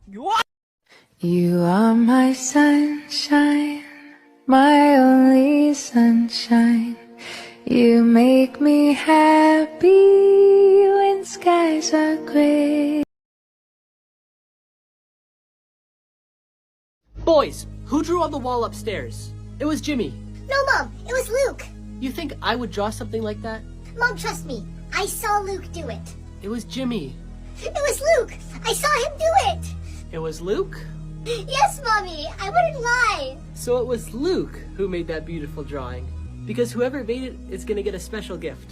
You are my sunshine, my only sunshine. You make me happy when skies are gray. Boys, who drew on the wall upstairs? It was Jimmy. No, Mom, it was Luke. You think I would draw something like that? Mom, trust me. I saw Luke do it. It was Jimmy. It was Luke. I saw him do it. It was Luke? Yes, Mommy. I wouldn't lie. So it was Luke who made that beautiful drawing. Because whoever made it is gonna get a special gift.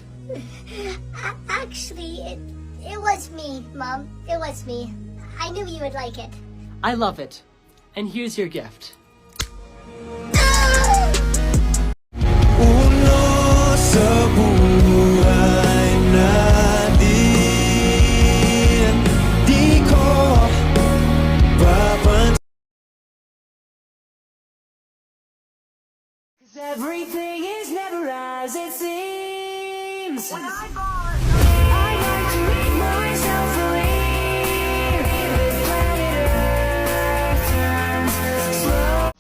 Actually, it was me, Mom. It was me. I knew you would like it. I love it. And here's your gift. Uno sa buhay natin, di ko papansin. Everything is never as it seems. When I fall asleep, I like to make myself believe this planet Earth turns slow.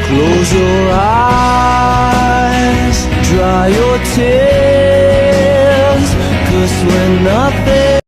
Close your eyes, dry your tears, 'cause when nothing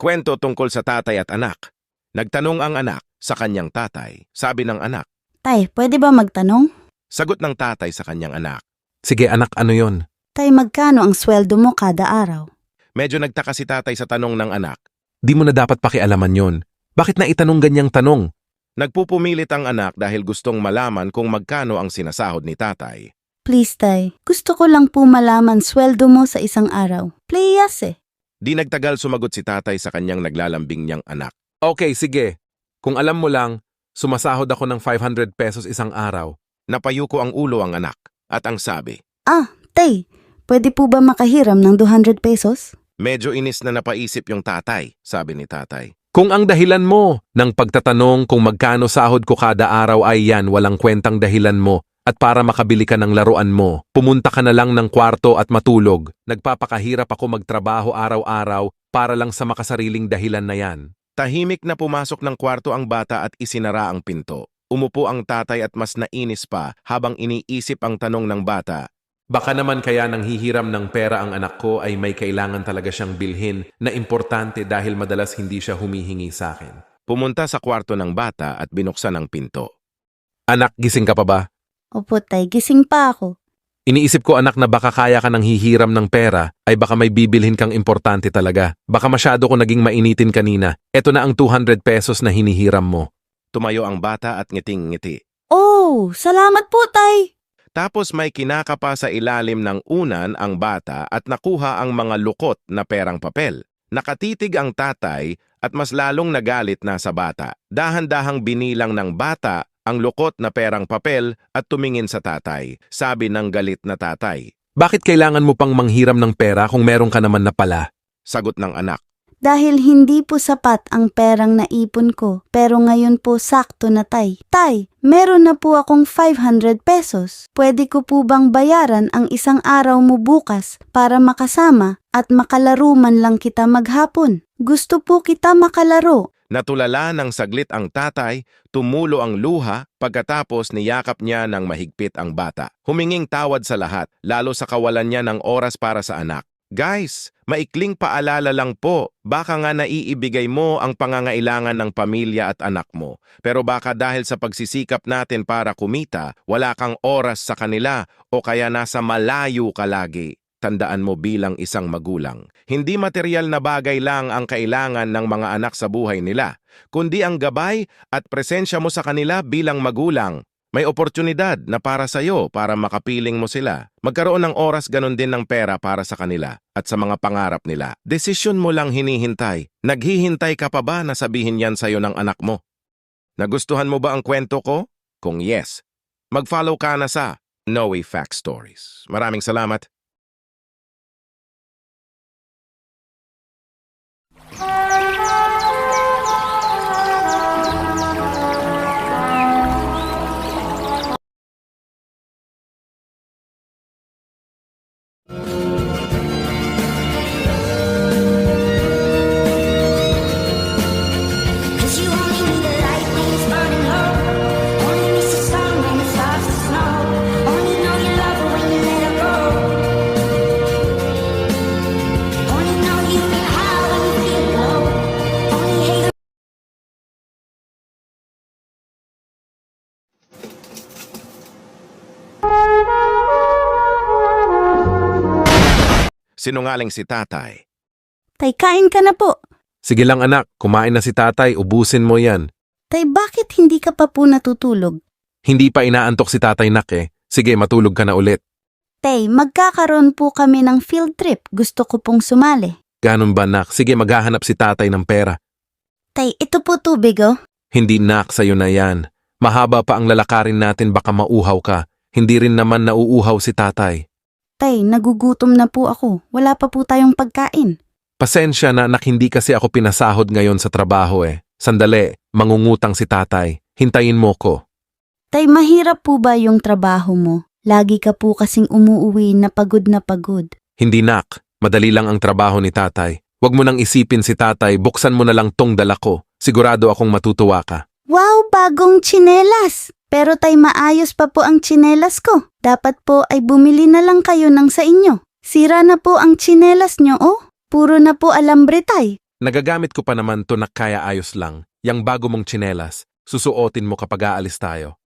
Kwento tungkol sa tatay at anak. Nagtanong ang anak sa kanyang tatay. Sabi ng anak. Tay, pwede ba magtanong? Sagot ng tatay sa kanyang anak. Sige anak, ano yon? Tay, magkano ang sweldo mo kada araw? Medyo nagtaka si tatay sa tanong ng anak. Di mo na dapat pakialaman yon. Bakit na itanong ganyang tanong? Nagpupumilit ang anak dahil gustong malaman kung magkano ang sinasahod ni tatay. Please, Tay. Gusto ko lang po malaman sweldo mo sa isang araw. Playas eh. Di nagtagal sumagot si tatay sa kanyang naglalambing niyang anak. Okay, sige. Kung alam mo lang, sumasahod ako ng 500 pesos isang araw. Napayuko ang ulo ang anak at ang sabi. Tay, pwede po ba makahiram ng 200 pesos? Medyo inis na napaisip yung tatay, sabi ni tatay. Kung ang dahilan mo ng pagtatanong kung magkano sahod ko kada araw ay yan, walang kwentang dahilan mo, at para makabili ka ng laruan mo, pumunta ka na lang ng kwarto at matulog. Nagpapakahirap ako magtrabaho araw-araw para lang sa makasariling dahilan na yan. Tahimik na pumasok ng kwarto ang bata at isinara ang pinto. Umupo ang tatay at mas nainis pa habang iniisip ang tanong ng bata. Baka naman kaya nang hihiram ng pera ang anak ko ay may kailangan talaga siyang bilhin na importante dahil madalas hindi siya humihingi sa akin. Pumunta sa kwarto ng bata at binuksan ang pinto. Anak, gising ka pa ba? Opo, Tay. Gising pa ako. Iniisip ko anak na baka kaya ka nang hihiram ng pera ay baka may bibilhin kang importante talaga. Baka masyado ko naging mainitin kanina. Eto na ang 200 pesos na hinihiram mo. Tumayo ang bata at ngiting-ngiti. Oh, salamat po, Tay. Tapos may kinakapa sa ilalim ng unan ang bata at nakuha ang mga lukot na perang papel. Nakatitig ang tatay at mas lalong nagalit na sa bata. Dahan-dahang binilang ng bata ang lukot na perang papel at tumingin sa tatay. Sabi ng galit na tatay. Bakit kailangan mo pang manghiram ng pera kung meron ka naman na pala? Sagot ng anak. Dahil hindi po sapat ang perang naipon ko, pero ngayon po sakto na, Tay. Tay, meron na po akong 500 pesos. Pwede ko po bang bayaran ang isang araw mo bukas para makasama at makalaro man lang kita maghapon? Gusto po kita makalaro. Natulala ng saglit ang tatay, tumulo ang luha, pagkatapos niyakap niya ng mahigpit ang bata. Huminging tawad sa lahat, lalo sa kawalan niya ng oras para sa anak. Guys, maikling paalala lang po, baka nga naiibigay mo ang pangangailangan ng pamilya at anak mo. Pero baka dahil sa pagsisikap natin para kumita, wala kang oras sa kanila o kaya nasa malayo ka lagi. Tandaan mo bilang isang magulang, hindi material na bagay lang ang kailangan ng mga anak sa buhay nila, kundi ang gabay at presensya mo sa kanila bilang magulang. May oportunidad na para sa'yo para makapiling mo sila. Magkaroon ng oras ganon din ng pera para sa kanila at sa mga pangarap nila. Desisyon mo lang hinihintay. Naghihintay ka pa ba na sabihin yan sa'yo ng anak mo? Nagustuhan mo ba ang kwento ko? Kung yes, mag-follow ka na sa Noe Fact Stories. Maraming salamat. Cause you only need the light when it's burning low. Only miss the sun when it starts to snow. Only know you love her when you let her go. Only know you get high when you feel low. Only hate the Sinungaling si tatay. Tay, kain ka na po. Sige lang anak, kumain na si tatay, ubusin mo yan. Tay, bakit hindi ka pa po natutulog? Hindi pa inaantok si tatay nak eh. Sige, matulog ka na ulit. Tay, magkakaroon po kami ng field trip. Gusto ko pong sumali. Ganun ba nak? Sige, maghahanap si tatay ng pera. Tay, ito po tubig, oh. Hindi nak, sa'yo na yan. Mahaba pa ang lalakarin natin, baka mauhaw ka. Hindi rin naman nauuhaw si tatay. Tay, nagugutom na po ako. Wala pa po tayong pagkain. Pasensya na nak, hindi kasi ako pinasahod ngayon sa trabaho eh. Sandali, mangungutang si tatay. Hintayin mo ko. Tay, mahirap po ba yung trabaho mo? Lagi ka po kasing umuuwi na pagod na pagod. Hindi nak, madali lang ang trabaho ni tatay. Huwag mo nang isipin si tatay, buksan mo na lang tong dala ko. Sigurado akong matutuwa ka. Wow, bagong tsinelas! Pero tay, maayos pa po ang tsinelas ko. Dapat po ay bumili na lang kayo ng sa inyo. Sira na po ang tsinelas nyo, oh. Puro na po alambre, tay. Nagagamit ko pa naman to na kaya ayos lang. Yang bago mong tsinelas, susuotin mo kapag aalis tayo.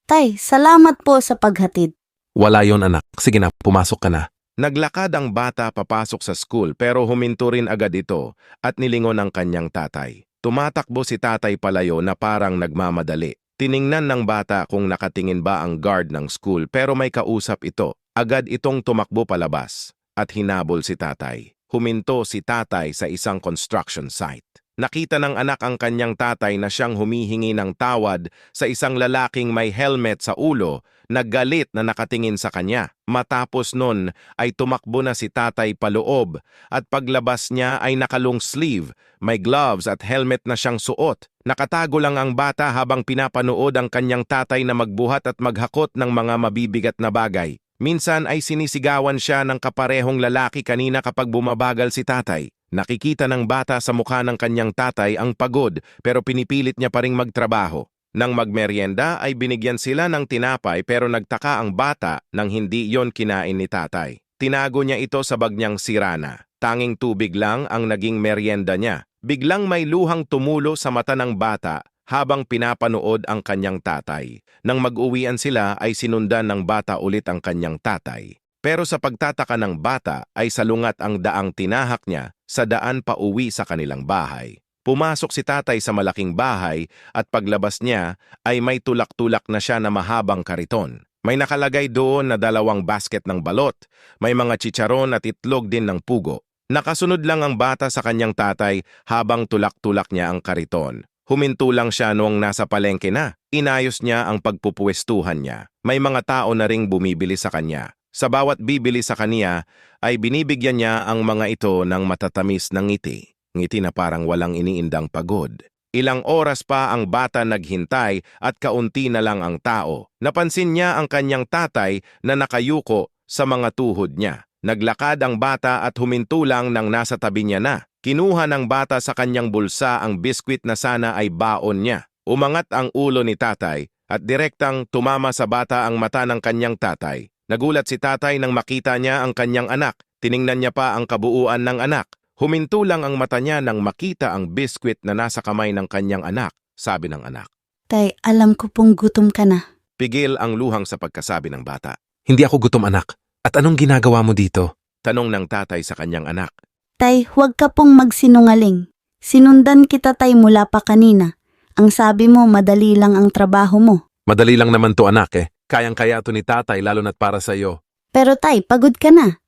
Tay, salamat po sa paghatid. Wala yon anak. Sige na, pumasok ka na. Naglakad ang bata papasok sa school pero huminto rin agad ito at nilingon ang kanyang tatay. Tumatakbo si tatay palayo na parang nagmamadali. Tiningnan ng bata kung nakatingin ba ang guard ng school pero may kausap ito. Agad itong tumakbo palabas at hinabol si tatay. Huminto si tatay sa isang construction site. Nakita ng anak ang kanyang tatay na siyang humihingi ng tawad sa isang lalaking may helmet sa ulo na galit na nakatingin sa kanya. Matapos nun ay tumakbo na si tatay paloob at paglabas niya ay nakalong sleeve, may gloves at helmet na siyang suot. Nakatago lang ang bata habang pinapanood ang kanyang tatay na magbuhat at maghakot ng mga mabibigat na bagay. Minsan ay sinisigawan siya ng kaparehong lalaki kanina kapag bumabagal si tatay. Nakikita ng bata sa mukha ng kanyang tatay ang pagod pero pinipilit niya pa ring magtrabaho. Nang magmeryenda ay binigyan sila ng tinapay pero nagtaka ang bata nang hindi yon kinain ni tatay. Tinago niya ito sa bag niyang sirana. Tanging tubig lang ang naging meryenda niya. Biglang may luhang tumulo sa mata ng bata habang pinapanood ang kanyang tatay. Nang mag-uwian sila ay sinundan ng bata ulit ang kanyang tatay. Pero sa pagtataka ng bata ay salungat ang daang tinahak niya sa daan pa uwi sa kanilang bahay. Pumasok si tatay sa malaking bahay at paglabas niya ay may tulak-tulak na siya na mahabang kariton. May nakalagay doon na 2 basket ng balot, may mga chicharon at itlog din ng pugo. Nakasunod lang ang bata sa kanyang tatay habang tulak-tulak niya ang kariton. Huminto lang siya noong nasa palengke na. Inayos niya ang pagpupwestuhan niya. May mga tao na ring bumibili sa kanya. Sa bawat bibili sa kanya ay binibigyan niya ang mga ito ng matatamis na ngiti. Ngiti na parang walang iniindang pagod. Ilang oras pa ang bata naghintay at kaunti na lang ang tao. Napansin niya ang kanyang tatay na nakayuko sa mga tuhod niya. Naglakad ang bata at huminto lang nang nasa tabi niya na. Kinuha ng bata sa kanyang bulsa ang biskwit na sana ay baon niya. Umangat ang ulo ni tatay at direktang tumama sa bata ang mata ng kanyang tatay. Nagulat si tatay nang makita niya ang kanyang anak. Tiningnan niya pa ang kabuuan ng anak. Huminto lang ang mata niya nang makita ang biskwit na nasa kamay ng kanyang anak, sabi ng anak. Tay, alam ko pong gutom ka na. Pigil ang luhang sa pagkasabi ng bata. Hindi ako gutom, anak. At anong ginagawa mo dito? Tanong ng tatay sa kanyang anak. Tay, huwag ka pong magsinungaling. Sinundan kita, tay, mula pa kanina. Ang sabi mo, madali lang ang trabaho mo. Madali lang naman to, anak eh. Kayang-kaya to ni tatay lalo na't para sa'yo. Pero tay, pagod ka na.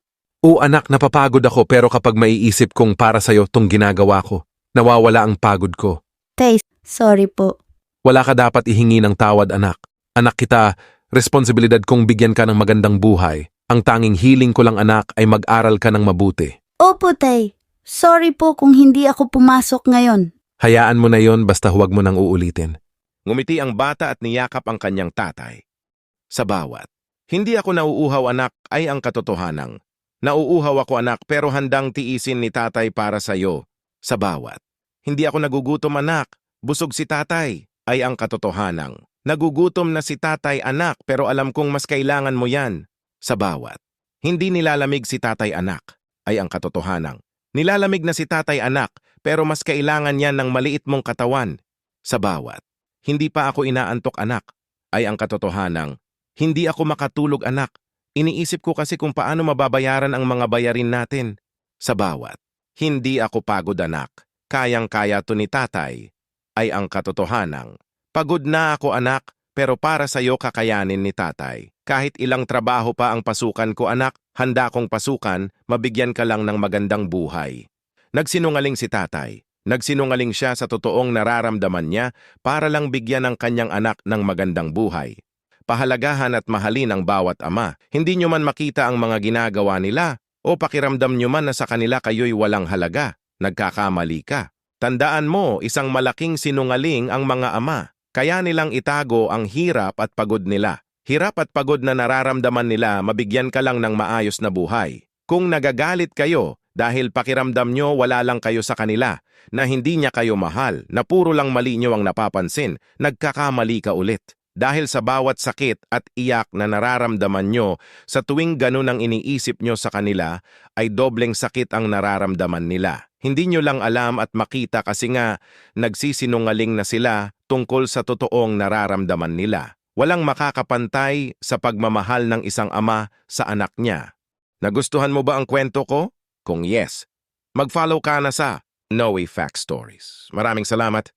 Oo anak, napapagod ako pero kapag maiisip kong para sa'yo tong ginagawa ko, nawawala ang pagod ko. Tay, sorry po. Wala ka dapat ihingi ng tawad, anak. Anak kita, responsibilidad kong bigyan ka ng magandang buhay. Ang tanging hiling ko lang, anak, ay mag-aral ka ng mabuti. Opo, tay. Sorry po kung hindi ako pumasok ngayon. Hayaan mo na yon basta huwag mo nang uulitin. Ngumiti ang bata at niyakap ang kanyang tatay. Sa bawat, hindi ako nauuhaw anak ay ang katotohanang. Nauuhaw ako anak pero handang tiisin ni tatay para sa'yo. Sa bawat, hindi ako nagugutom anak, busog si tatay, ay ang katotohanang. Nagugutom na si tatay anak pero alam kong mas kailangan mo yan. Sa bawat, hindi nilalamig si tatay anak, ay ang katotohanang. Nilalamig na si tatay anak pero mas kailangan yan ng maliit mong katawan. Sa bawat, hindi pa ako inaantok anak, ay ang katotohanang. Hindi ako makatulog anak. Iniisip ko kasi kung paano mababayaran ang mga bayarin natin. Sa bawat, hindi ako pagod anak. Kayang-kaya to ni tatay, ay ang katotohanang. Pagod na ako anak, pero para sa'yo kakayanin ni tatay. Kahit ilang trabaho pa ang pasukan ko anak, handa kong pasukan, mabigyan ka lang ng magandang buhay. Nagsinungaling si tatay. Nagsinungaling siya sa totoong nararamdaman niya para lang bigyan ng kanyang anak ng magandang buhay. Pahalagahan at mahalin ang bawat ama. Hindi nyo man makita ang mga ginagawa nila o pakiramdam nyo man na sa kanila kayo'y walang halaga. Nagkakamali ka. Tandaan mo, isang malaking sinungaling ang mga ama. Kaya nilang itago ang hirap at pagod nila. Hirap at pagod na nararamdaman nila, mabigyan ka lang ng maayos na buhay. Kung nagagalit kayo dahil pakiramdam nyo wala lang kayo sa kanila, na hindi niya kayo mahal, na puro lang mali nyo ang napapansin, nagkakamali ka ulit. Dahil sa bawat sakit at iyak na nararamdaman nyo, sa tuwing ganun ang iniisip nyo sa kanila, ay dobleng sakit ang nararamdaman nila. Hindi nyo lang alam at makita kasi nga nagsisinungaling na sila tungkol sa totoong nararamdaman nila. Walang makakapantay sa pagmamahal ng isang ama sa anak niya. Nagustuhan mo ba ang kwento ko? Kung yes, mag-follow ka na sa Noe Fact Stories. Maraming salamat.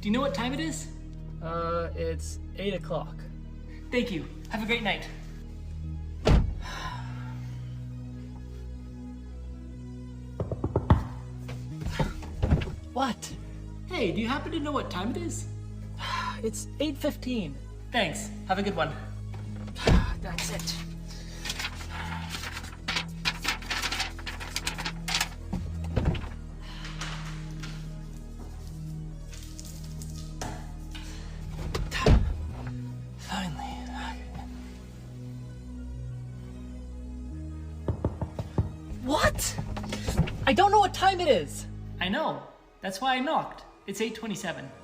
Do you know what time it is? It's 8 o'clock. Thank you. Have a great night. What? Hey, do you happen to know what time it is? It's 8:15. Thanks. Have a good one. That's it. Finally. What? I don't know what time it is. I know. That's why I knocked. It's 8:27.